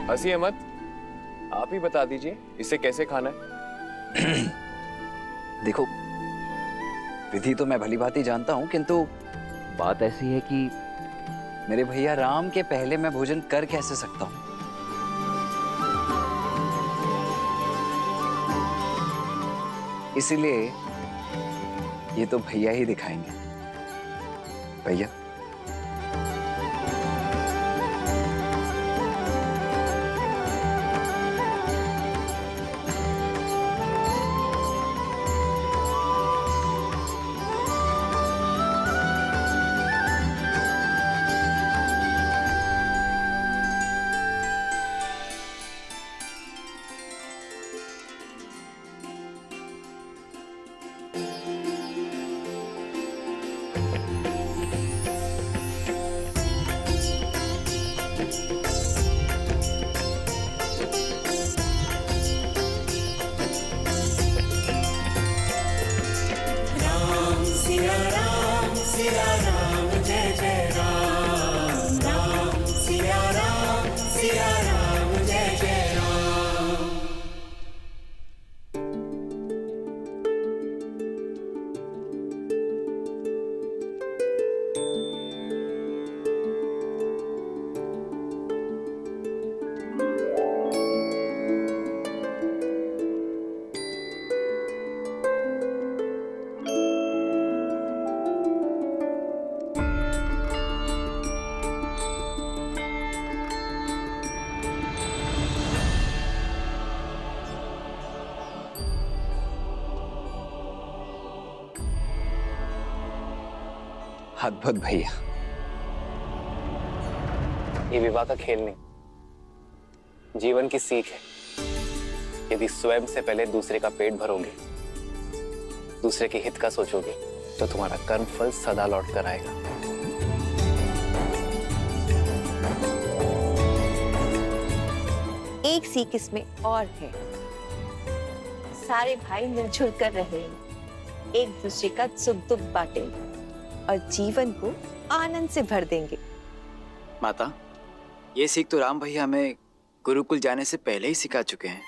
हंसिए मत, आप ही बता दीजिए इसे कैसे खाना है। देखो, विधि तो मैं भली भांति जानता हूं, किंतु बात ऐसी है कि मेरे भैया राम के पहले मैं भोजन कर कैसे सकता हूं। इसीलिए ये तो भैया ही दिखाएंगे। भैया, अद्भुत भैया। ये विवाह का खेल नहीं, जीवन की सीख है। यदि स्वयं से पहले दूसरे का पेट भरोगे, दूसरे के हित का सोचोगे, तो तुम्हारा कर्म फल सदा लौट कर आएगा। एक सीख इसमें और है, सारे भाई मिलजुल कर रहे, एक दूसरे का सुख दुख बांटेंगे और जीवन को आनंद से भर देंगे। माता, ये सीख तो राम भैया हमें गुरुकुल जाने से पहले ही सिखा चुके हैं।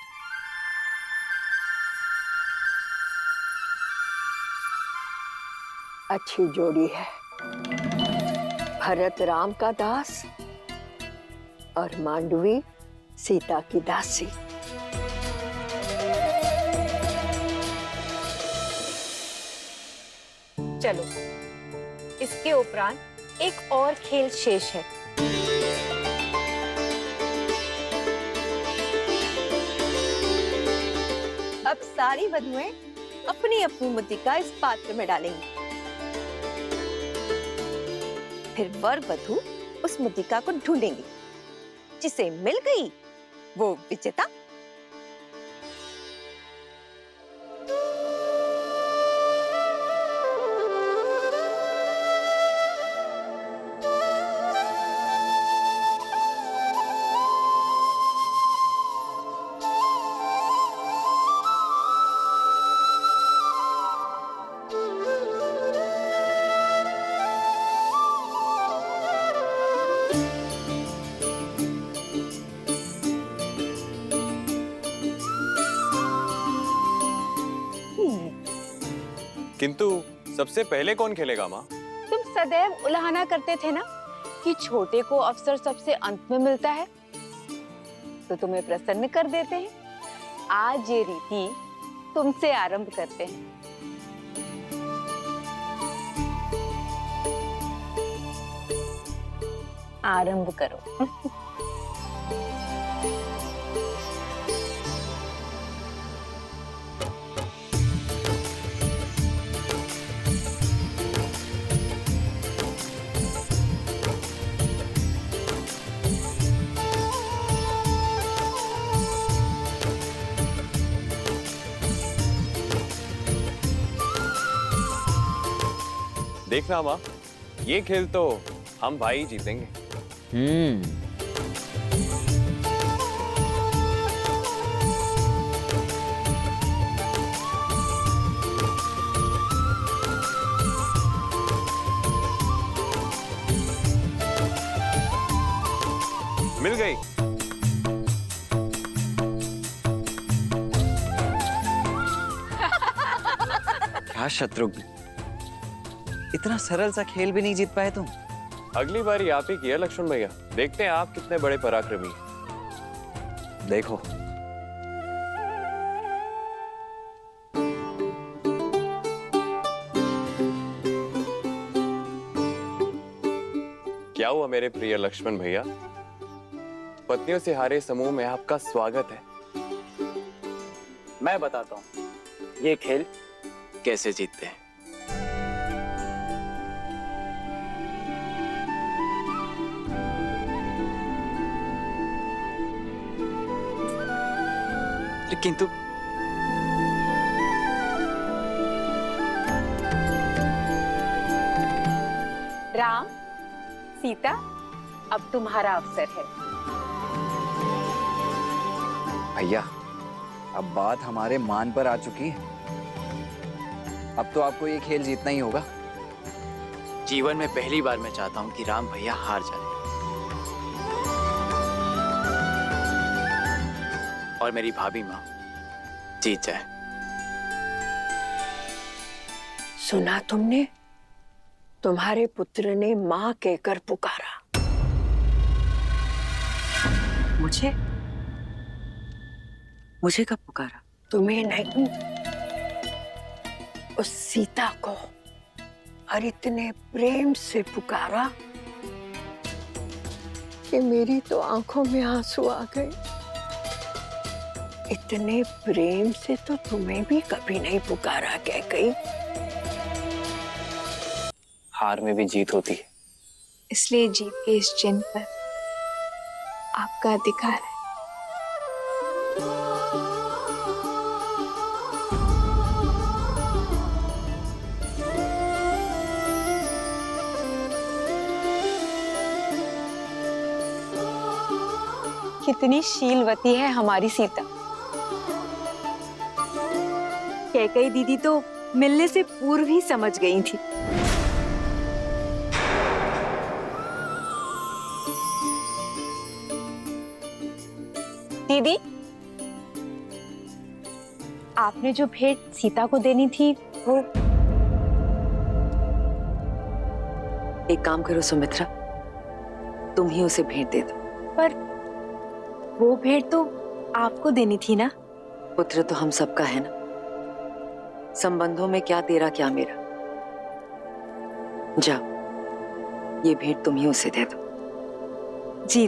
अच्छी जोड़ी है, भरत राम का दास और मांडवी सीता की दासी। चलो, इसके उपरांत एक और खेल शेष है। अब सारी वधुएं अपनी अपनी मुद्रिका इस पात्र में डालेंगी। फिर वर वधु उस मुद्रिका को ढूंढेंगी, जिसे मिल गई वो विजेता। किंतु सबसे पहले कौन खेलेगा माँ? तुम सदैव उलाहना करते थे ना कि छोटे को अवसर सबसे अंत में मिलता है, तो तुम्हें प्रसन्न कर देते हैं। आज ये रीति तुमसे आरंभ करते हैं। आरंभ करो। देखना माँ, ये खेल तो हम भाई जीतेंगे। गई। क्या शत्रुघ्न, इतना सरल सा खेल भी नहीं जीत पाए तुम। अगली बारी आप ही की है लक्ष्मण भैया, देखते हैं आप कितने बड़े पराक्रमी हैं। देखो क्या हुआ मेरे प्रिय लक्ष्मण भैया? पत्नियों से हारे समूह में आपका स्वागत है। मैं बताता हूँ ये खेल कैसे जीतते हैं। किंतु राम, सीता, अब तुम्हारा अवसर है। भैया, अब बात हमारे मान पर आ चुकी है। अब तो आपको ये खेल जीतना ही होगा। जीवन में पहली बार मैं चाहता हूँ कि राम भैया हार जाए और मेरी भाभी माँ जीत जाए। सुना तुमने? तुम्हारे पुत्र ने माँ कहकर पुकारा। मुझे कब पुकारा? तुम्हें नहीं, उस सीता को। और इतने प्रेम से पुकारा कि मेरी तो आंखों में आंसू आ गए। इतने प्रेम से तो तुम्हें भी कभी नहीं पुकारा कैकई। हार में भी जीत होती है। इसलिए जीत के इस चिन्ह पर आपका अधिकार है। कितनी शीलवती है हमारी सीता। कैकई दीदी तो मिलने से पूर्व ही समझ गई थी। दीदी, आपने जो भेंट सीता को देनी थी वो। एक काम करो सुमित्रा, तुम ही उसे भेंट दे दो। पर वो भेंट तो आपको देनी थी ना। पुत्र तो हम सबका है ना। संबंधों में क्या तेरा क्या मेरा। जाओ, ये भेंट तुम ही उसे दे दो। जी।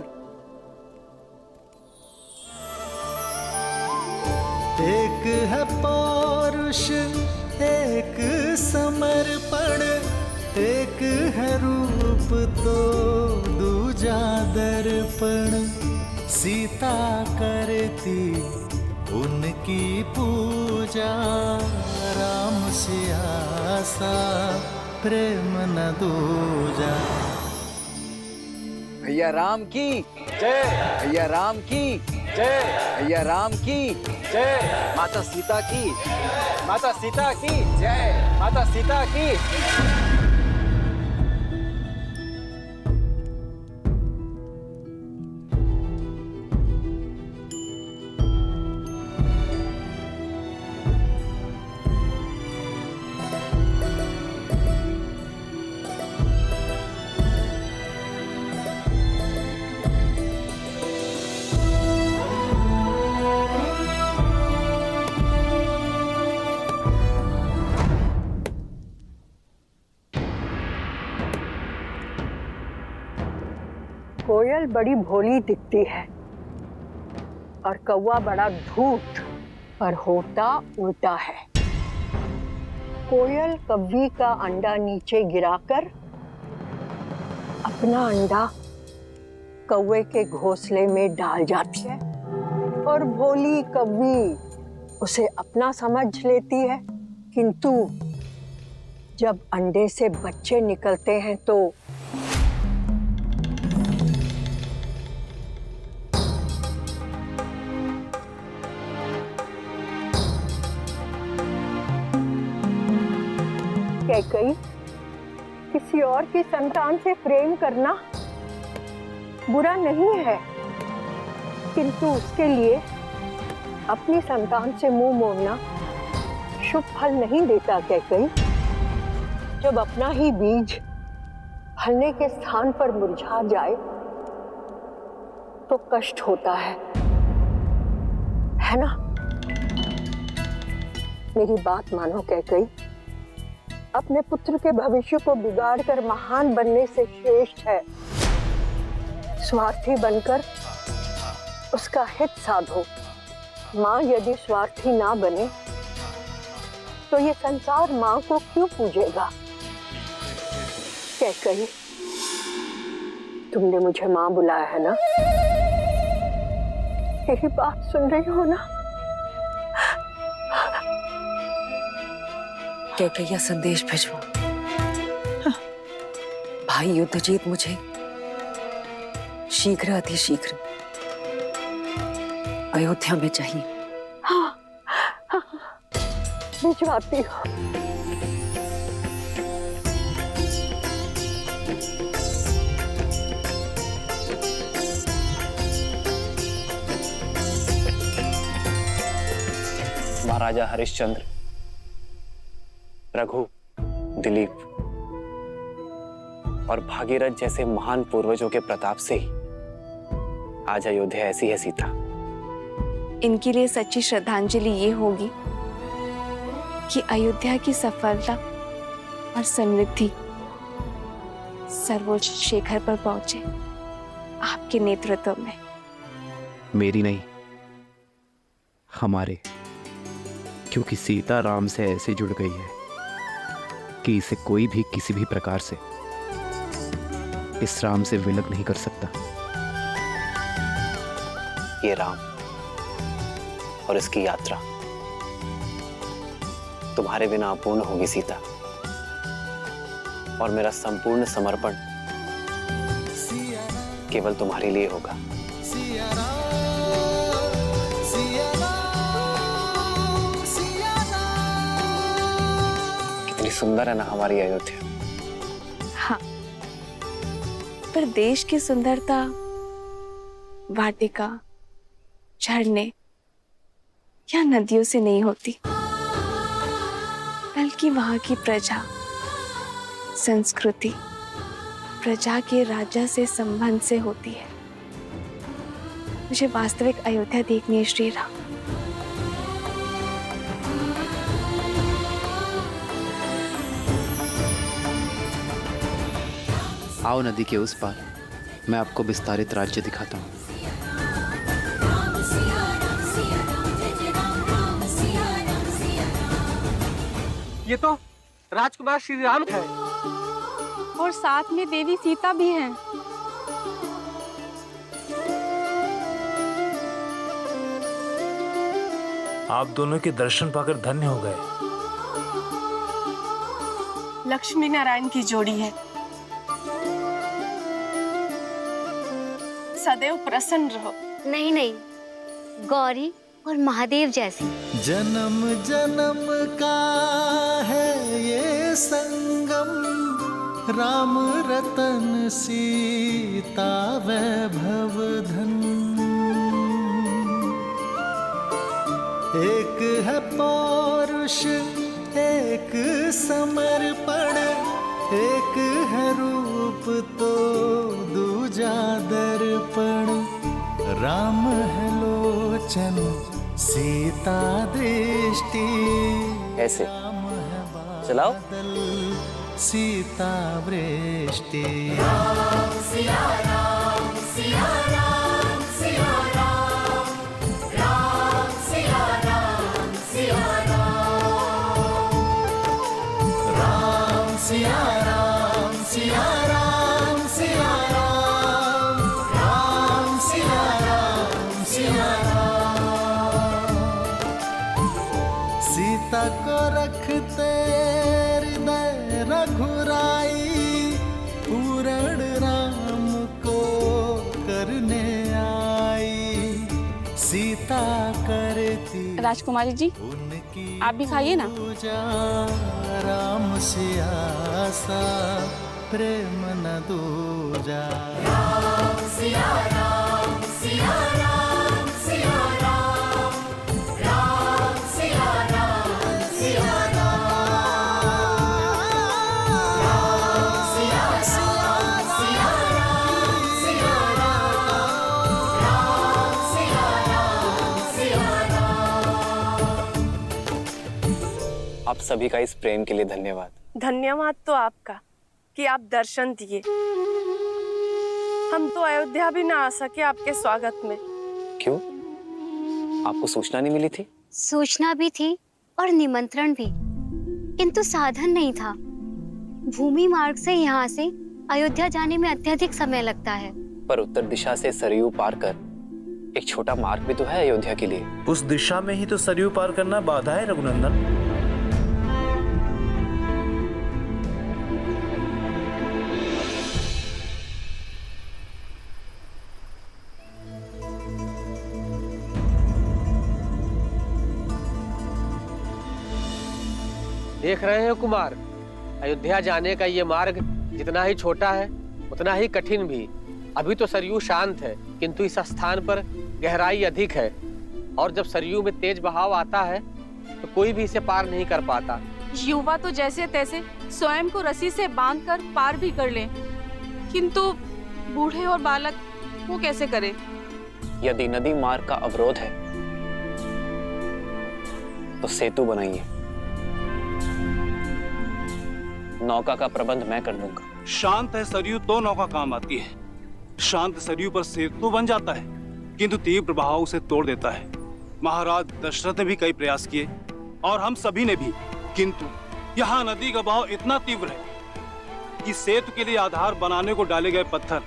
एक है पौरुष, एक समर्पण, एक है रूप तो दूजा दर्पण। सीता करती उनकी पूजा, राम से आसा प्रेम न दूजा। भैया राम की जय, भैया राम की जय, भैया राम की जय, माता सीता की, माता सीता की जय, माता सीता की। कोयल बड़ी भोली दिखती है और कौवा बड़ा धूर्त, पर होता उल्टा है। कोयल कव्वी का अंडा नीचे गिराकर अपना अंडा कौवे के घोंसले में डाल जाती है और भोली कव्वी उसे अपना समझ लेती है। किंतु जब अंडे से बच्चे निकलते हैं तो कैकई, किसी और की संतान से प्रेम करना बुरा नहीं है, किंतु उसके लिए अपनी संतान से मुंह मोड़ना शुभ फल नहीं देता। कैकई, जब अपना ही बीज फलने के स्थान पर मुरझा जाए तो कष्ट होता है ना? मेरी बात मानो कैकई, अपने पुत्र के भविष्य को बिगाड़कर महान बनने से श्रेष्ठ है स्वार्थी बनकर उसका हित साधो। माँ यदि स्वार्थी ना बने तो ये संसार माँ को क्यों पूजेगा? कैकई, तुमने मुझे माँ बुलाया है ना? मेरी बात सुन रही हो ना? कैकैया संदेश भिजवो। भाई युद्धजीत मुझे शीघ्र अतिशीघ्र अयोध्या में चाहिए। भिजवाती हो। महाराजा हरिश्चंद्र, रघु, दिलीप और भागीरथ जैसे महान पूर्वजों के प्रताप से ही आज अयोध्या ऐसी है सीता। इनके लिए सच्ची श्रद्धांजलि ये होगी कि अयोध्या की सफलता और समृद्धि सर्वोच्च शिखर पर पहुंचे आपके नेतृत्व में। मेरी नहीं, हमारे, क्योंकि सीता राम से ऐसे जुड़ गई है कि इसे कोई भी किसी भी प्रकार से इस राम से विलग नहीं कर सकता। ये राम और इसकी यात्रा तुम्हारे बिना अपूर्ण होगी सीता, और मेरा संपूर्ण समर्पण केवल तुम्हारे लिए होगा। कितनी सुंदर है ना हमारी अयोध्या। हाँ, पर देश की सुंदरता वाटिका, झरने या नदियों से नहीं होती, बल्कि वहां की प्रजा, संस्कृति, प्रजा के राजा से संबंध से होती है। मुझे वास्तविक अयोध्या देखनी है श्री राम। आओ नदी के उस पार, मैं आपको विस्तारित राज्य दिखाता हूँ। ये तो राजकुमार श्री राम है और साथ में देवी सीता भी हैं। आप दोनों के दर्शन पाकर धन्य हो गए। लक्ष्मी नारायण की जोड़ी है। सदैव प्रसन्न रहो। नहीं नहीं, गौरी और महादेव जैसी। जन्म जन्म का है ये संगम, राम रतन सीता वैभव धन। एक है पौरुष, एक समर्पण, एक है रूप तो दूजा दर्पण। राम है लोचन, सीता दृष्टि, ऐसे चलाओ। सीता वृष्टि। राम सिया राम सिया राम सिया राम, राम सिया राम सिया राम, राम सिया राम सिया राम सिया राम, राम सिया राम सिया राम। सीता को रखते हृदय रघुराई, पूर्ण राम को करने आई। सीता करती राजकुमारी जी, आप भी खाइए ना। राम सिया सा प्रेम न दूजा। राम सिया राम सिया राम। आप सभी का इस प्रेम के लिए धन्यवाद। धन्यवाद तो आपका कि आप दर्शन दिए। हम तो अयोध्या भी ना आ सके आपके स्वागत में। क्यों? आपको सूचना नहीं मिली थी? सूचना भी थी और निमंत्रण भी, किंतु साधन नहीं था। भूमि मार्ग से यहाँ से अयोध्या जाने में अत्यधिक समय लगता है। पर उत्तर दिशा से सरयू पार कर एक छोटा मार्ग भी तो है अयोध्या के लिए। उस दिशा में ही तो सरयू पार करना बाधा है रघुनंदन। देख रहे हैं कुमार, अयोध्या जाने का ये मार्ग जितना ही छोटा है उतना ही कठिन भी। अभी तो सरयू शांत है, किंतु इस स्थान पर गहराई अधिक है, और जब सरयू में तेज बहाव आता है तो कोई भी इसे पार नहीं कर पाता। युवा तो जैसे तैसे स्वयं को रस्सी से बांधकर पार भी कर लें, किंतु बूढ़े और बालक वो कैसे करें? यदि नदी मार्ग का अवरोध है तो सेतु बनाइए। नौका का प्रबंध मैं कर लूंगा। शांत है सरयू तो नौका काम आती है। शांत सरयू पर सेतु बन जाता है, किंतु तीव्र बहाव उसे तोड़ देता है। महाराज दशरथ ने भी कई प्रयास किए और हम सभी ने भी, किंतु यहाँ नदी का बहाव इतना तीव्र है कि सेतु के लिए आधार बनाने को डाले गए पत्थर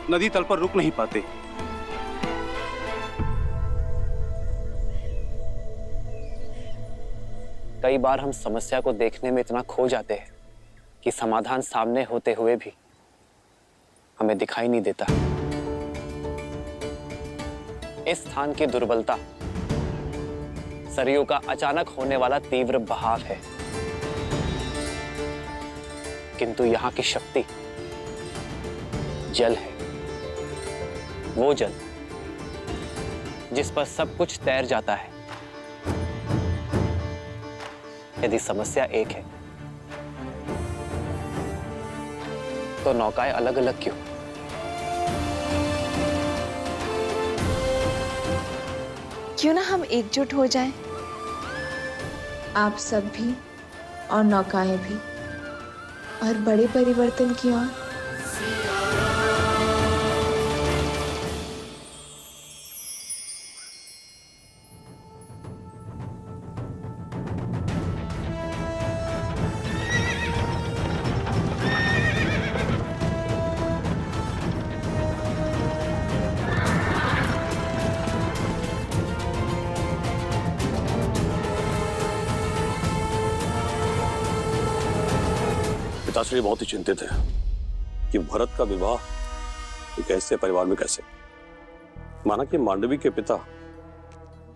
नदी तल पर रुक नहीं पाते। कई बार हम समस्या को देखने में इतना खो जाते हैं कि समाधान सामने होते हुए भी हमें दिखाई नहीं देता। इस स्थान की दुर्बलता सरयू का अचानक होने वाला तीव्र बहाव है, किंतु यहाँ की शक्ति जल है। वो जल जिस पर सब कुछ तैर जाता है। यदि समस्या एक है तो नौकाएं अलग अलग क्यों? क्यों ना हम एकजुट हो जाएं? आप सब भी और नौकाएं भी, और बड़े परिवर्तन की ओर। पिताश्री बहुत ही चिंतित है कि भरत का विवाह एक ऐसे परिवार में कैसे। माना कि मांडवी के पिता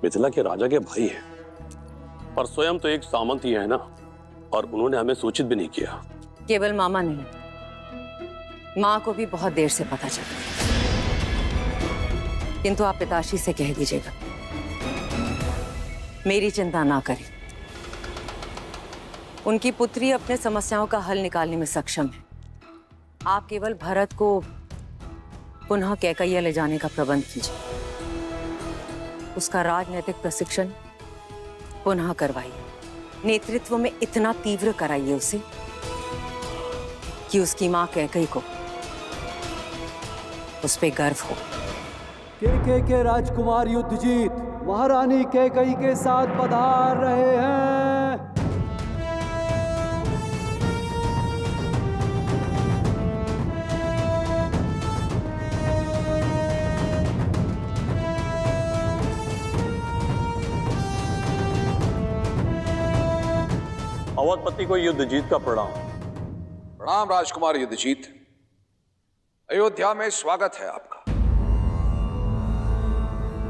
मिथिला के राजा के भाई हैं, पर स्वयं तो एक सामंत ही है ना, और उन्होंने हमें सूचित भी नहीं किया। केवल मामा नहीं, माँ को भी बहुत देर से पता चला, किंतु आप पिताश्री से कह दीजिएगा मेरी चिंता ना करें। उनकी पुत्री अपने समस्याओं का हल निकालने में सक्षम है। आप केवल भरत को पुनः कैकैया ले जाने का प्रबंध कीजिए, उसका राजनीतिक प्रशिक्षण पुनः करवाइए, नेतृत्व में इतना तीव्र कराइए उसे कि उसकी मां कैकई को उस पे गर्व हो। के राजकुमार युद्धजीत महारानी कैकई के साथ पधार रहे हैं। अवधपति को युद्धजीत का प्रणाम। प्रणाम राजकुमार युद्धजीत, अयोध्या में स्वागत है आपका,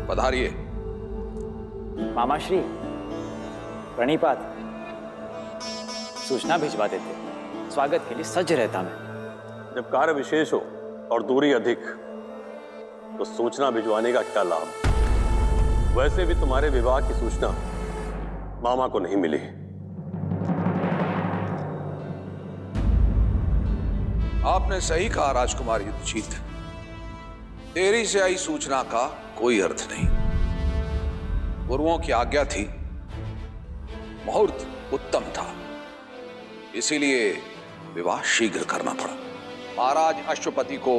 पधारिए। मामाश्री प्रणिपात, सूचना भिजवा देते, स्वागत के लिए सज्ज रहता मैं। जब कार्य विशेष हो और दूरी अधिक तो सूचना भिजवाने का क्या लाभ। वैसे भी तुम्हारे विवाह की सूचना मामा को नहीं मिली। आपने सही कहा राजकुमार युद्धजीत, देरी से आई सूचना का कोई अर्थ नहीं। गुरुओं की आज्ञा थी मुहूर्त उत्तम था, इसीलिए विवाह शीघ्र करना पड़ा। महाराज अश्वपति को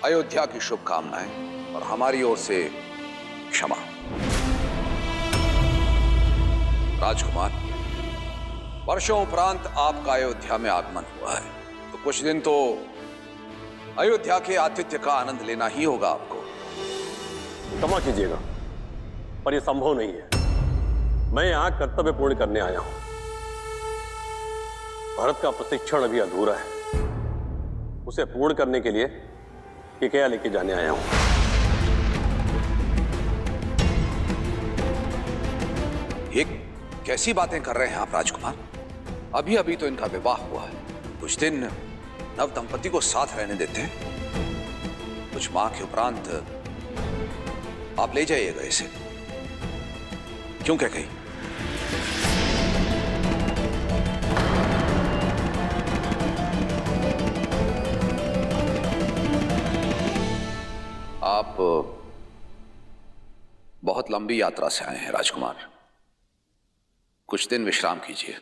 अयोध्या की शुभकामनाएं और हमारी ओर से क्षमा। राजकुमार, वर्षों उपरांत आपका अयोध्या में आगमन हुआ है, तो कुछ दिन तो अयोध्या के आतिथ्य का आनंद लेना ही होगा आपको। क्षमा कीजिएगा, पर यह संभव नहीं है। मैं यहां कर्तव्य पूर्ण करने आया हूं। भारत का प्रशिक्षण अभी अधूरा है, उसे पूर्ण करने के लिए केकया लेके जाने आया हूं। ये कैसी बातें कर रहे हैं आप राजकुमार? अभी अभी तो इनका विवाह हुआ है, कुछ दिन नव दंपति को साथ रहने देते हैं। कुछ माह के उपरांत आप ले जाइएगा इसे। क्यों कह गई? आप बहुत लंबी यात्रा से आए हैं राजकुमार, कुछ दिन विश्राम कीजिए।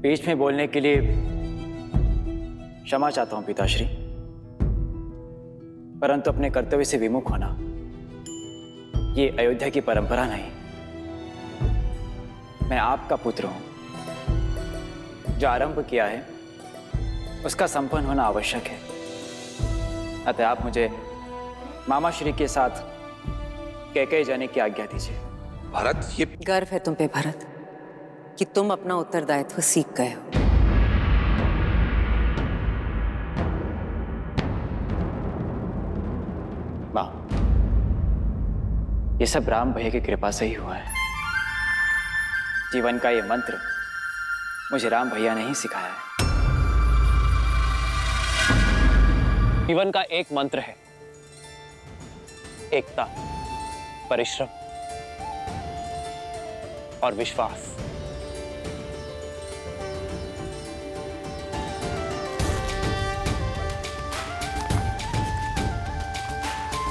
बीच में बोलने के लिए क्षमा चाहता हूं पिताश्री, परंतु अपने कर्तव्य से विमुख होना ये अयोध्या की परंपरा नहीं। मैं आपका पुत्र हूं, जो आरंभ किया है उसका संपन्न होना आवश्यक है। अतः आप मुझे मामा श्री के साथ कैकेयी जाने की आज्ञा दीजिए। भरत, ये गर्व है तुम पे भरत कि तुम अपना उत्तरदायित्व सीख गए हो। मां, ये सब राम भैया की कृपा से ही हुआ है। जीवन का ये मंत्र मुझे राम भैया ने ही सिखाया है। जीवन का एक मंत्र है, एकता, परिश्रम और विश्वास।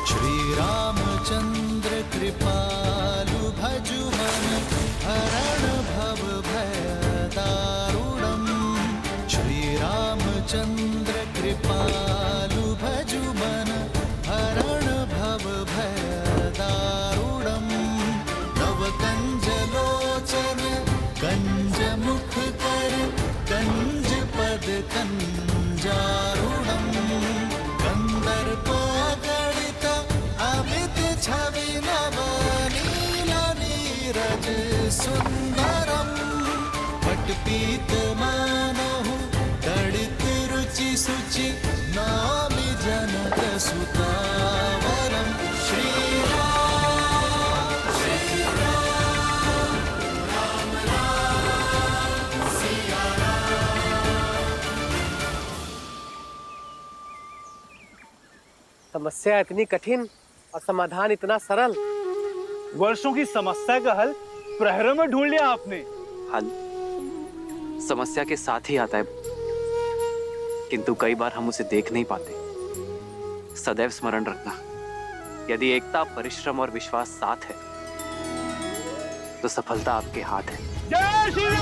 श्री रामचंद्र कृपालु भजुमन हरण भव भय दारुणम। श्री रामचंद्र कृपालु भजुमन हरण भव भय दारुणम। नव कंज लोचन कंज मुख कर कंज पद कंजारुणम। कंदर्प गणित अमित छवि नव नील नीरज सुंदरम। पटपीत मानहु दड़ित रुचि सुचि नामि जनक सुतावरम। श्री राम राम राम सिया समस्या इतनी कठिन और समाधान इतना सरल। वर्षों की समस्या का हल प्रहरों में ढूंढ लिया आपने। हल समस्या के साथ ही आता है, किंतु कई बार हम उसे देख नहीं पाते। सदैव स्मरण रखना, यदि एकता, परिश्रम और विश्वास साथ है तो सफलता आपके हाथ है। जय श्री राम!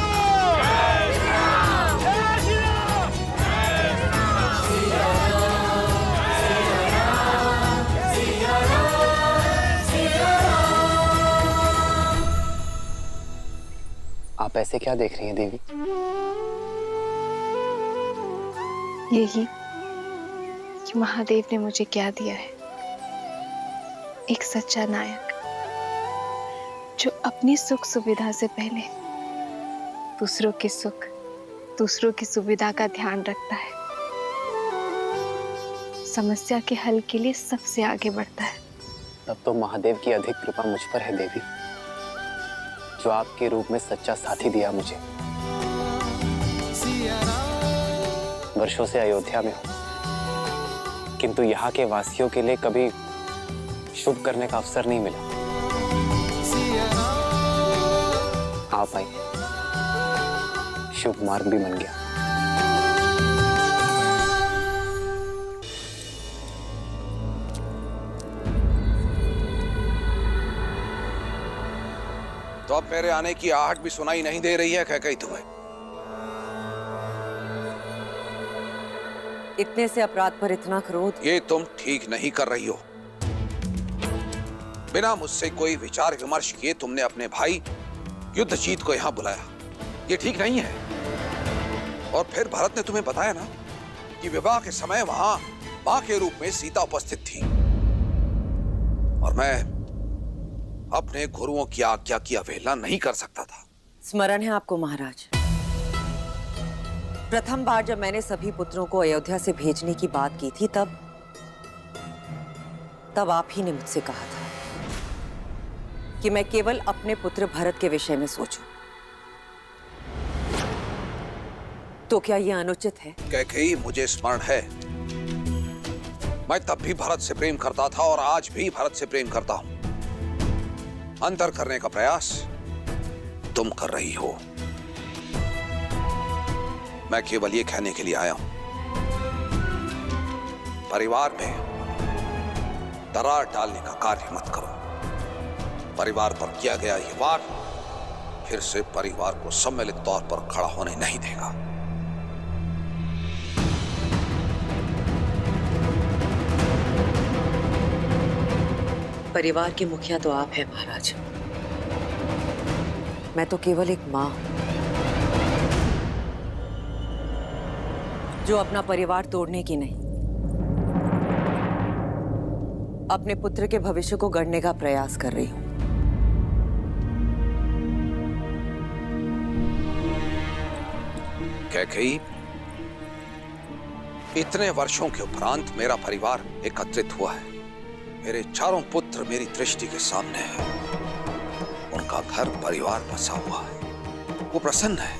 जय श्री राम! जय श्री राम! सिया राम, सिया राम, सिया राम। आप ऐसे क्या देख रही हैं देवी? यही कि महादेव ने मुझे क्या दिया है, एक सच्चा नायक जो अपनी सुख सुविधा से पहले दूसरों के सुख, दूसरों की सुविधा का ध्यान रखता है, समस्या के हल के लिए सबसे आगे बढ़ता है। तब तो महादेव की अधिक कृपा मुझ पर है देवी, जो आपके रूप में सच्चा साथी दिया मुझे। वर्षों से अयोध्या में हूं, किंतु यहाँ के वासियों के लिए कभी शुभ करने का अवसर नहीं मिला। आप आई, शुभ मार्ग भी बन गया। तो अब मेरे आने की आहट भी सुनाई नहीं दे रही है कैकई तुम्हें? इतने से अपराध पर इतना क्रोध? ये तुम ठीक नहीं कर रही हो। बिना मुझसे कोई विचार विमर्श किए तुमने अपने भाई युद्धजीत को यहां बुलाया। ये ठीक नहीं है। और फिर भरत ने तुम्हें बताया ना कि विवाह के समय वहां मां के रूप में सीता उपस्थित थी, और मैं अपने गुरुओं की आज्ञा की अवहेलना नहीं कर सकता था। स्मरण है आपको महाराज, प्रथम बार जब मैंने सभी पुत्रों को अयोध्या से भेजने की बात की थी, तब आप ही ने मुझसे कहा था कि मैं केवल अपने पुत्र भरत के विषय में सोचूं। तो क्या यह अनुचित है? कैकेयी, मुझे स्मरण है, मैं तब भी भरत से प्रेम करता था और आज भी भरत से प्रेम करता हूं। अंतर करने का प्रयास तुम कर रही हो। मैं केवल ये कहने के लिए आया हूं, परिवार में दरार डालने का कार्य मत करो। परिवार पर किया गया ये वार फिर से परिवार को सम्मिलित तौर पर खड़ा होने नहीं देगा। परिवार के मुखिया तो आप हैं महाराज, मैं तो केवल एक मां हूं जो अपना परिवार तोड़ने की नहीं, अपने पुत्र के भविष्य को गढ़ने का प्रयास कर रही हूं। कैकेयी, इतने वर्षों के उपरांत मेरा परिवार एकत्रित हुआ है। मेरे चारों पुत्र मेरी दृष्टि के सामने हैं। उनका घर परिवार बसा हुआ है, वो प्रसन्न है,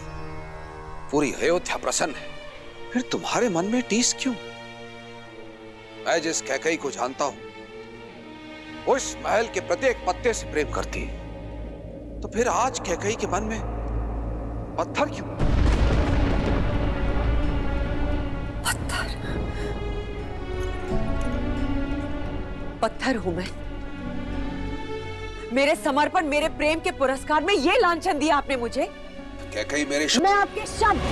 पूरी अयोध्या प्रसन्न है। फिर तुम्हारे मन में टीस क्यों? मैं जिस कैकेयी को जानता हूं उस महल के प्रत्येक पत्ते से प्रेम करती है, तो फिर आज कैकेयी के मन में पत्थर क्यों? पत्थर हूं मैं? मेरे समर्पण, मेरे प्रेम के पुरस्कार में ये लांछन दिया आपने मुझे? कैकेयी, मेरे मैं आपके शब्द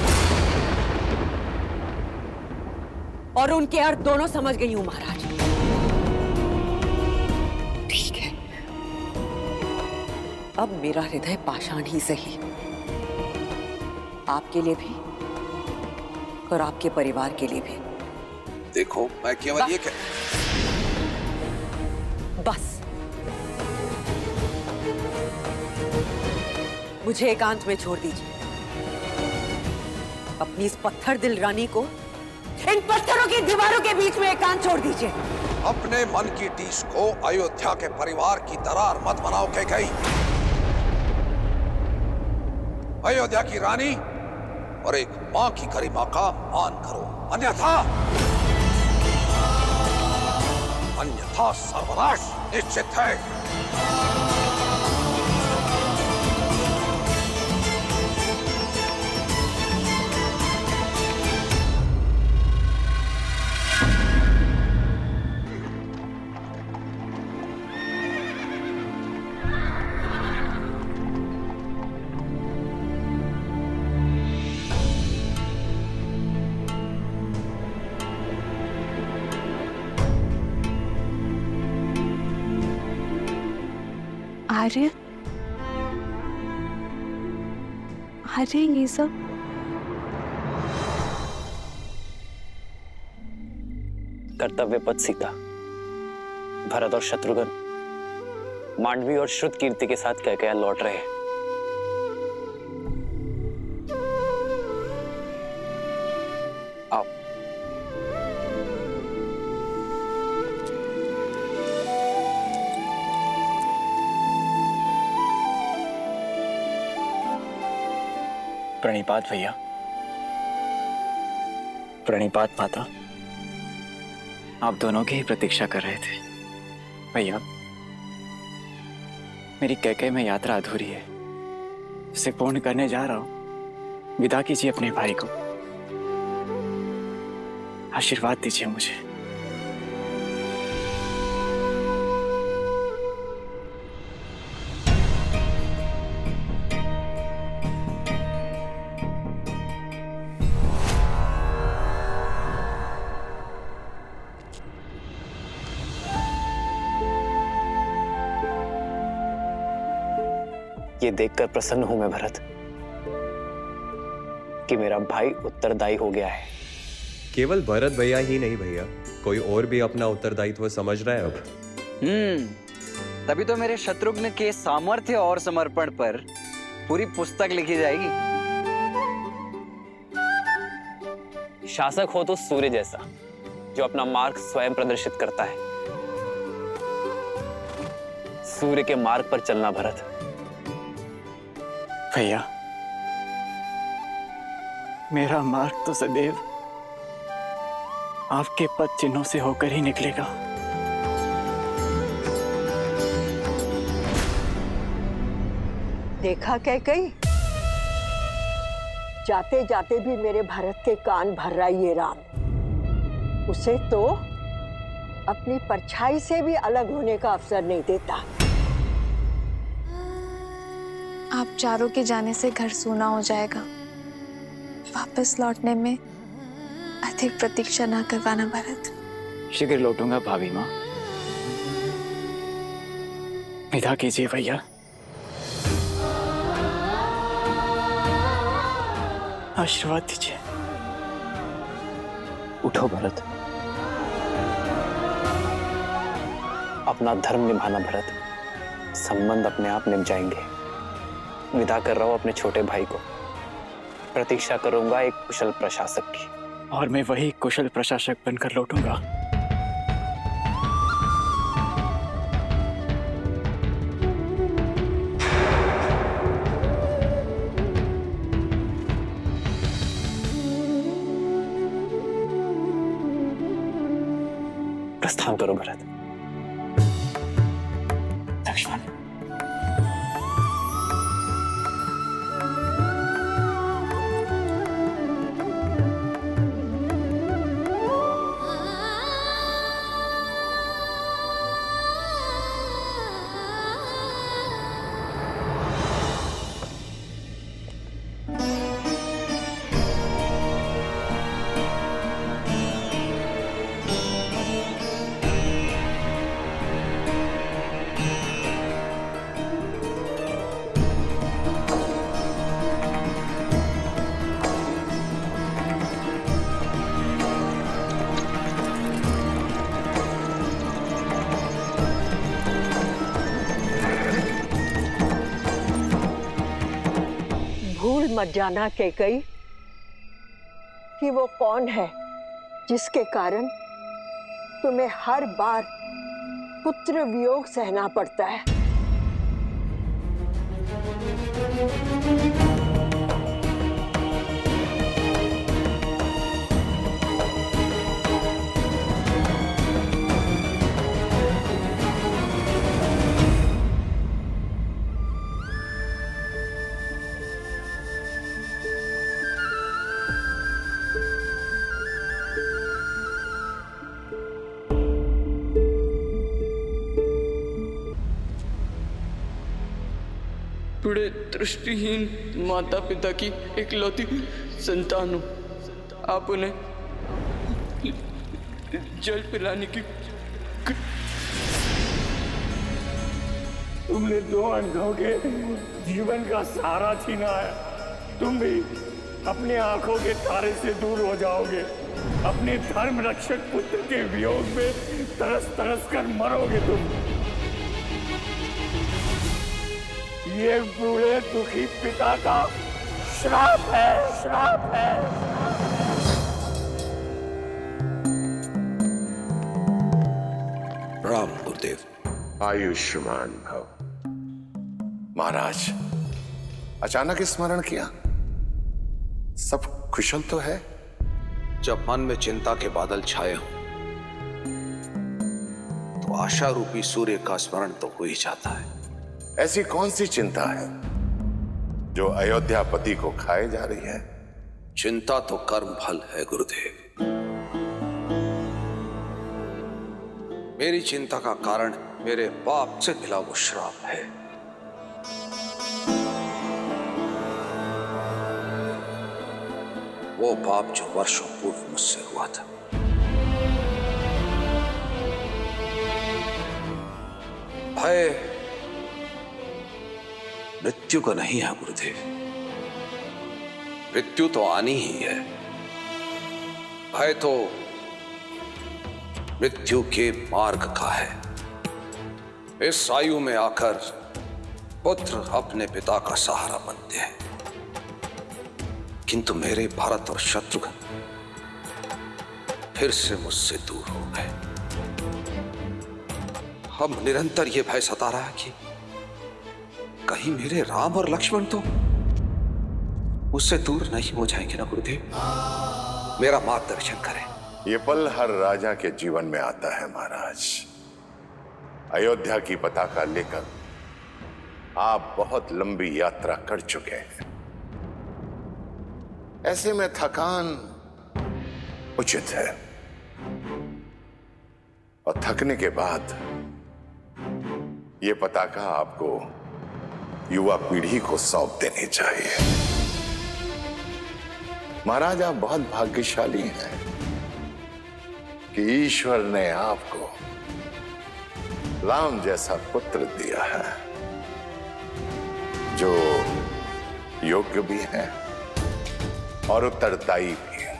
और उनके अर्थ दोनों समझ गई हूं महाराज। ठीक है, अब मेरा हृदय पाषाण ही सही, आपके लिए भी और आपके परिवार के लिए भी। देखो, मैं केवल ये बस मुझे एकांत में छोड़ दीजिए। अपनी इस पत्थर दिल रानी को इन पत्थरों की दीवारों के बीच में एकांत छोड़ दीजिए। अपने मन की टीस को अयोध्या के परिवार की दरार मत बनाओ कैकेयी। अयोध्या की रानी और एक मां की गरिमा का मान करो, अन्यथा सर्वनाश निश्चित है। आर्य, आर्य, ये सब कर्तव्य पथ सीता, भरत और शत्रुघ्न मांडवी और श्रुत कीर्ति के साथ कैकेयी लौट रहे हैं। आओ। प्रणिपात भैया, प्रणिपात माता। आप दोनों की ही प्रतीक्षा कर रहे थे। भैया, मेरी कैकेयी में यात्रा अधूरी है, उसे पूर्ण करने जा रहा हूं। विदा कीजिए अपने भाई को, आशीर्वाद दीजिए मुझे। ये देखकर प्रसन्न हूं मैं भरत कि मेरा भाई उत्तरदायी हो गया है। केवल भरत भैया ही नहीं भैया, कोई और भी अपना उत्तरदायित्व समझ रहा है अब। तभी तो मेरे शत्रुघ्न के सामर्थ्य और समर्पण पर पूरी पुस्तक लिखी जाएगी। शासक हो तो सूर्य जैसा, जो अपना मार्ग स्वयं प्रदर्शित करता है। सूर्य के मार्ग पर चलना भरत। भैया, मेरा मार्ग तो सदैव आपके पद चिन्हों से होकर ही निकलेगा। देखा कैकई, जाते जाते भी मेरे भरत के कान भर रहा ये राम। उसे तो अपनी परछाई से भी अलग होने का अवसर नहीं देता। आप चारों के जाने से घर सूना हो जाएगा। वापस लौटने में अधिक प्रतीक्षा ना करवाना भरत। शीघ्र लौटूंगा भाभी माँ। विदा कीजिए भैया। आशीर्वाद दीजिए। उठो भरत, अपना धर्म निभाना भरत। संबंध अपने आप निभ जाएंगे। विदा कर रहा हूं अपने छोटे भाई को। प्रतीक्षा करूंगा एक कुशल प्रशासक की। और मैं वही कुशल प्रशासक बनकर लौटूंगा। प्रस्थान करो भरत। लक्ष्मण, भूल मत जाना कैकई कि वो कौन है जिसके कारण तुम्हें हर बार पुत्र वियोग सहना पड़ता है। बड़े दृष्टिहीन माता पिता की इकलौती संतान हूं। आप उन्हें जल पिलाने की तुमने दो अंधों के जीवन का सहारा छीना है। तुम भी अपनी आंखों के तारे से दूर हो जाओगे। अपने धर्म रक्षक पुत्र के वियोग में तरस तरस कर मरोगे तुम। ये बूढ़े दुखी पिता का श्राप है, श्राप है। राम गुरुदेव। आयुष्मान भव। महाराज, अचानक स्मरण किया, सब कुशल तो है? जब मन में चिंता के बादल छाए हों तो आशा रूपी सूर्य का स्मरण तो हो ही जाता है। ऐसी कौन सी चिंता है जो अयोध्यापति को खाए जा रही है? चिंता तो कर्म फल है गुरुदेव। मेरी चिंता का कारण मेरे पाप से मिला वो श्राप है। वो पाप जो वर्षों पूर्व मुझसे हुआ था। भय मृत्यु को नहीं है गुरुदेव, मृत्यु तो आनी ही है। भय तो मृत्यु के मार्ग का है। इस आयु में आकर पुत्र अपने पिता का सहारा बनते हैं, किंतु मेरे भरत और शत्रुघ्न फिर से मुझसे दूर हो गए। अब निरंतर यह भय सता रहा है कि कहीं मेरे राम और लक्ष्मण तो मुझसे दूर नहीं हो जाएंगे ना गुरुदेव। मेरा मार्गदर्शन करें। ये पल हर राजा के जीवन में आता है महाराज। अयोध्या की पताका लेकर आप बहुत लंबी यात्रा कर चुके हैं। ऐसे में थकान उचित है, और थकने के बाद ये पताका आपको युवा पीढ़ी को सौंप देनी चाहिए। महाराज, आप बहुत भाग्यशाली हैं कि ईश्वर ने आपको राम जैसा पुत्र दिया है, जो योग्य भी है और उत्तरदायी भी है,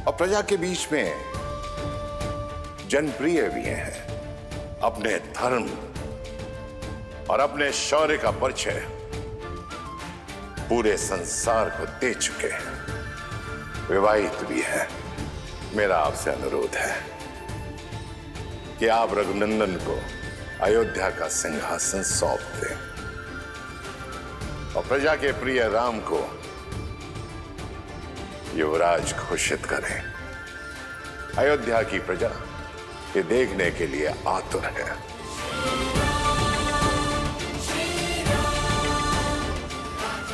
और प्रजा के बीच में जनप्रिय भी है। अपने धर्म और अपने शौर्य का परिचय पूरे संसार को दे चुके हैं। विवाहित भी है। मेरा आपसे अनुरोध है कि आप रघुनंदन को अयोध्या का सिंहासन सौंप दें और प्रजा के प्रिय राम को युवराज घोषित करें। अयोध्या की प्रजा ये देखने के लिए आतुर है।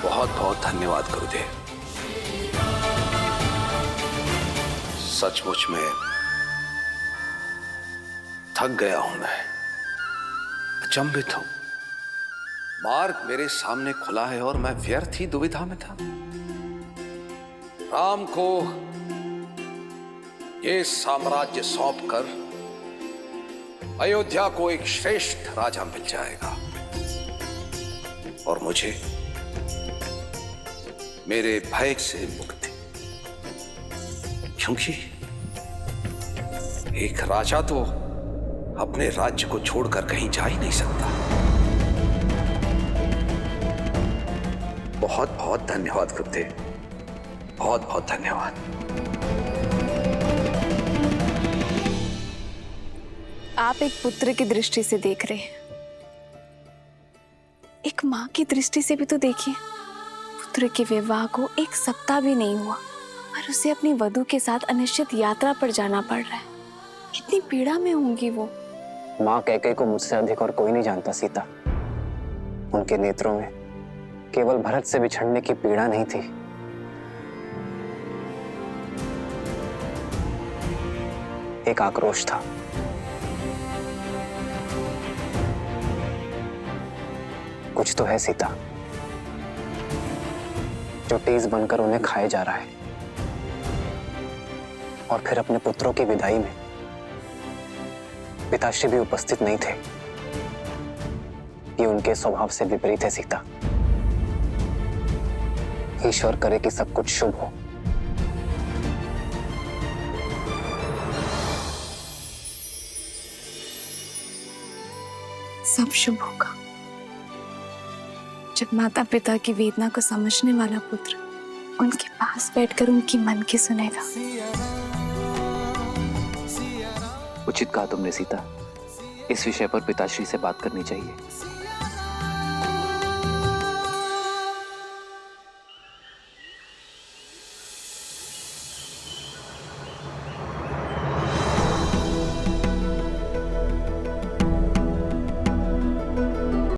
बहुत बहुत धन्यवाद गुरुदेव। सचमुच में थक गया हूं मैं, अचंभित हूं। मार्ग मेरे सामने खुला है और मैं व्यर्थ ही दुविधा में था। राम को ये साम्राज्य सौंपकर अयोध्या को एक श्रेष्ठ राजा मिल जाएगा और मुझे मेरे भय से मुक्ति, क्योंकि एक राजा तो अपने राज्य को छोड़कर कहीं जा ही नहीं सकता। बहुत बहुत धन्यवाद गुरुदेव, बहुत बहुत धन्यवाद। आप एक पुत्र की दृष्टि से देख रहे हैं, एक माँ की दृष्टि से भी तो देखिए। पुत्र के विवाह को 1 सप्ताह भी नहीं हुआ और उसे अपनी वधू के साथ अनिश्चित यात्रा पर जाना पड़ रहा है। कितनी पीड़ा में होंगी वो। माँ कैकेयी को मुझसे अधिक और कोई नहीं जानता सीता। उनके नेत्रों में केवल भरत से बिछड़ने की पीड़ा नहीं थी, एक आक्रोश था। कुछ तो है सीता जो तेज बनकर उन्हें खाए जा रहा है। और फिर अपने पुत्रों की विदाई में पिताश्री भी उपस्थित नहीं थे। ये उनके स्वभाव से विपरीत है सीता। ईश्वर करे कि सब कुछ शुभ हो। सब शुभ होगा जब माता पिता की वेदना को समझने वाला पुत्र उनके पास बैठकर उनकी मन की सुनेगा। उचित कहा तुमने सीता, इस विषय पर पिताश्री से बात करनी चाहिए।